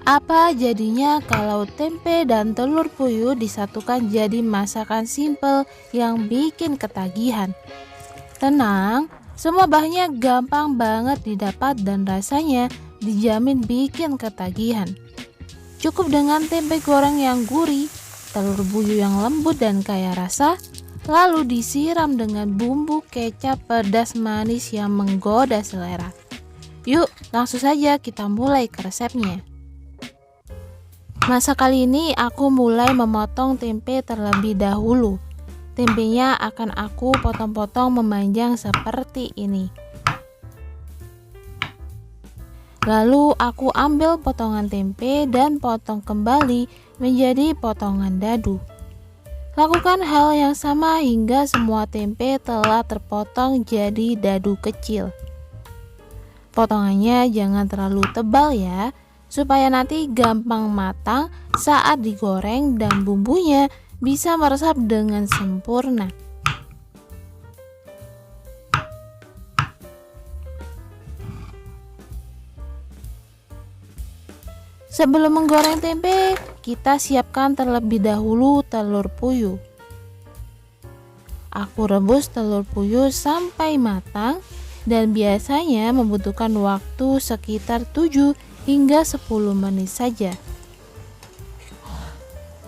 Apa jadinya kalau tempe dan telur puyuh disatukan jadi masakan simple yang bikin ketagihan? Tenang, semua bahannya gampang banget didapat dan rasanya dijamin bikin ketagihan. Cukup dengan tempe goreng yang gurih, telur puyuh yang lembut dan kaya rasa, lalu disiram dengan bumbu kecap pedas manis yang menggoda selera. Yuk, langsung saja kita mulai ke resepnya. Masa kali ini aku mulai memotong tempe terlebih dahulu. Tempenya akan aku potong-potong memanjang seperti ini. Lalu aku ambil potongan tempe dan potong kembali menjadi potongan dadu. Lakukan hal yang sama hingga semua tempe telah terpotong jadi dadu kecil. Potongannya jangan terlalu tebal ya, supaya nanti gampang matang saat digoreng dan bumbunya bisa meresap dengan sempurna. Sebelum menggoreng tempe, kita siapkan terlebih dahulu telur puyuh. Aku rebus telur puyuh sampai matang dan biasanya membutuhkan waktu sekitar 7 hingga 10 menit saja.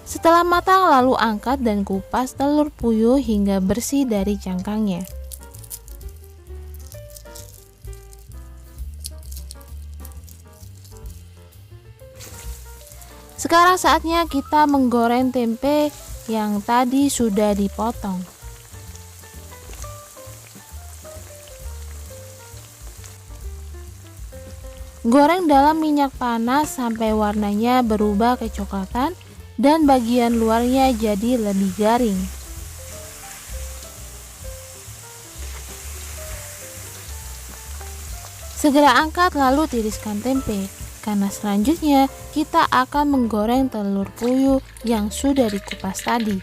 Setelah matang lalu angkat dan kupas telur puyuh hingga bersih dari cangkangnya. Sekarang saatnya kita menggoreng tempe yang tadi sudah dipotong. Goreng dalam minyak panas sampai warnanya berubah kecoklatan dan bagian luarnya jadi lebih garing. Segera angkat lalu tiriskan tempe, karena selanjutnya kita akan menggoreng telur puyuh yang sudah dikupas tadi.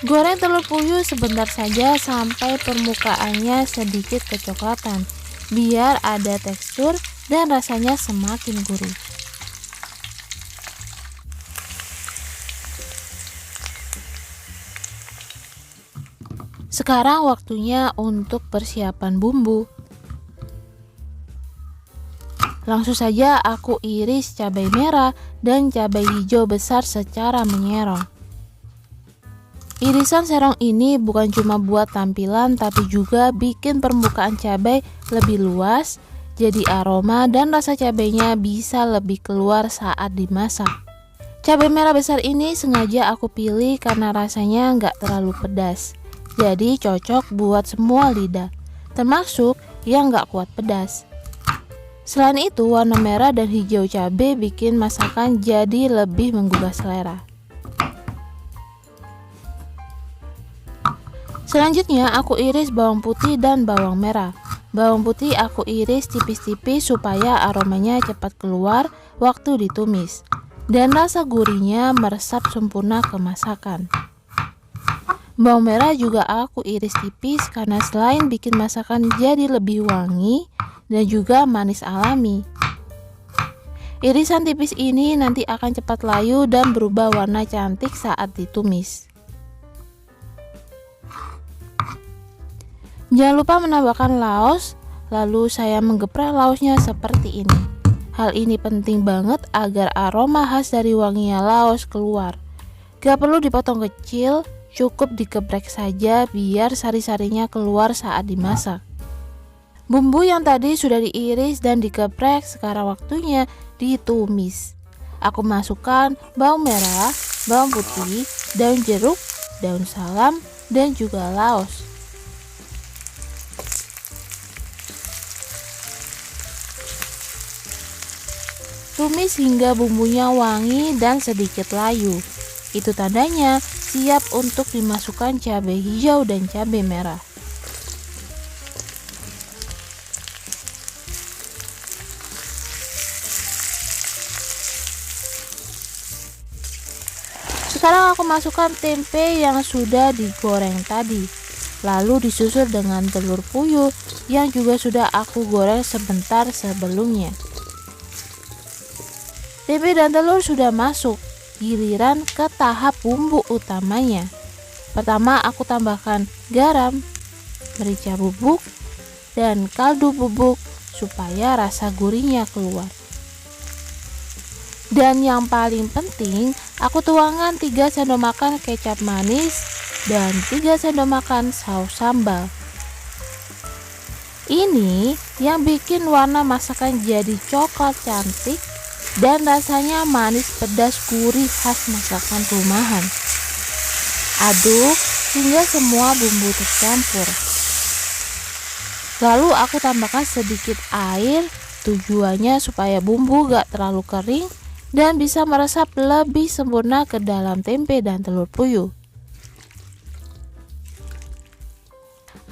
Goreng telur puyuh sebentar saja sampai permukaannya sedikit kecoklatan, biar ada tekstur dan rasanya semakin gurih. Sekarang waktunya untuk persiapan bumbu. Langsung saja aku iris cabai merah dan cabai hijau besar secara menyerong. Irisan serong ini bukan cuma buat tampilan tapi juga bikin permukaan cabai lebih luas, jadi aroma dan rasa cabainya bisa lebih keluar saat dimasak. Cabai merah besar ini sengaja aku pilih karena rasanya nggak terlalu pedas, jadi cocok buat semua lidah, termasuk yang nggak kuat pedas. Selain itu, warna merah dan hijau cabai bikin masakan jadi lebih menggugah selera. Selanjutnya aku iris bawang putih dan bawang merah. Bawang putih aku iris tipis-tipis supaya aromanya cepat keluar waktu ditumis dan rasa gurihnya meresap sempurna ke masakan. Bawang merah juga aku iris tipis karena selain bikin masakan jadi lebih wangi dan juga manis alami. Irisan tipis ini nanti akan cepat layu dan berubah warna cantik saat ditumis. Jangan lupa menambahkan laos, lalu saya menggeprek laosnya seperti ini. Hal ini penting banget agar aroma khas dari wanginya laos keluar. Gak perlu dipotong kecil, cukup digeprek saja biar sari-sarinya keluar saat dimasak. Bumbu yang tadi sudah diiris dan digeprek, sekarang waktunya ditumis. Aku masukkan bawang merah, bawang putih, daun jeruk, daun salam, dan juga laos. Tumis hingga bumbunya wangi dan sedikit layu. Itu tandanya siap untuk dimasukkan cabai hijau dan cabai merah. Sekarang aku masukkan tempe yang sudah digoreng tadi, lalu disusul dengan telur puyuh yang juga sudah aku goreng sebentar sebelumnya. Tempe dan telur sudah masuk, giliran ke tahap bumbu utamanya. Pertama aku tambahkan garam, merica bubuk, dan kaldu bubuk supaya rasa gurihnya keluar. Dan yang paling penting, aku tuangkan 3 sendok makan kecap manis dan 3 sendok makan saus sambal. Ini yang bikin warna masakan jadi coklat cantik dan rasanya manis pedas gurih khas masakan rumahan. Aduk hingga semua bumbu tercampur. Lalu aku tambahkan sedikit air, tujuannya supaya bumbu gak terlalu kering dan bisa meresap lebih sempurna ke dalam tempe dan telur puyuh.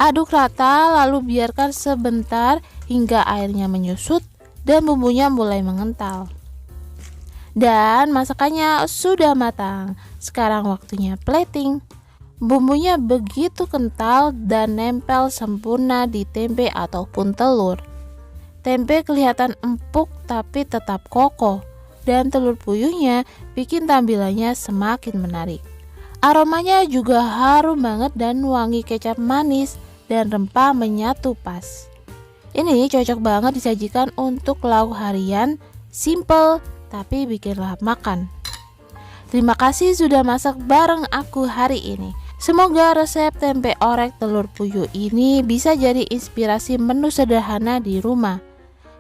Aduk rata lalu biarkan sebentar hingga airnya menyusut dan bumbunya mulai mengental. Dan masakannya sudah matang. Sekarang waktunya plating. Bumbunya begitu kental dan nempel sempurna di tempe ataupun telur. Tempe kelihatan empuk tapi tetap kokoh, dan telur puyuhnya bikin tampilannya semakin menarik. Aromanya juga harum banget dan wangi kecap manis dan rempah menyatu pas. Ini cocok banget disajikan untuk lauk harian, simple tapi bikin lahap makan. Terima kasih sudah masak bareng aku hari ini. Semoga resep tempe orek telur puyuh ini bisa jadi inspirasi menu sederhana di rumah.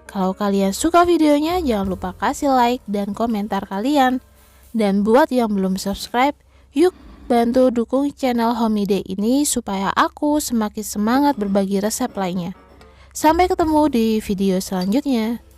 Kalau kalian suka videonya, jangan lupa kasih like dan komentar kalian. Dan buat yang belum subscribe, yuk bantu dukung channel Homide ini supaya aku semakin semangat berbagi resep lainnya. Sampai ketemu di video selanjutnya.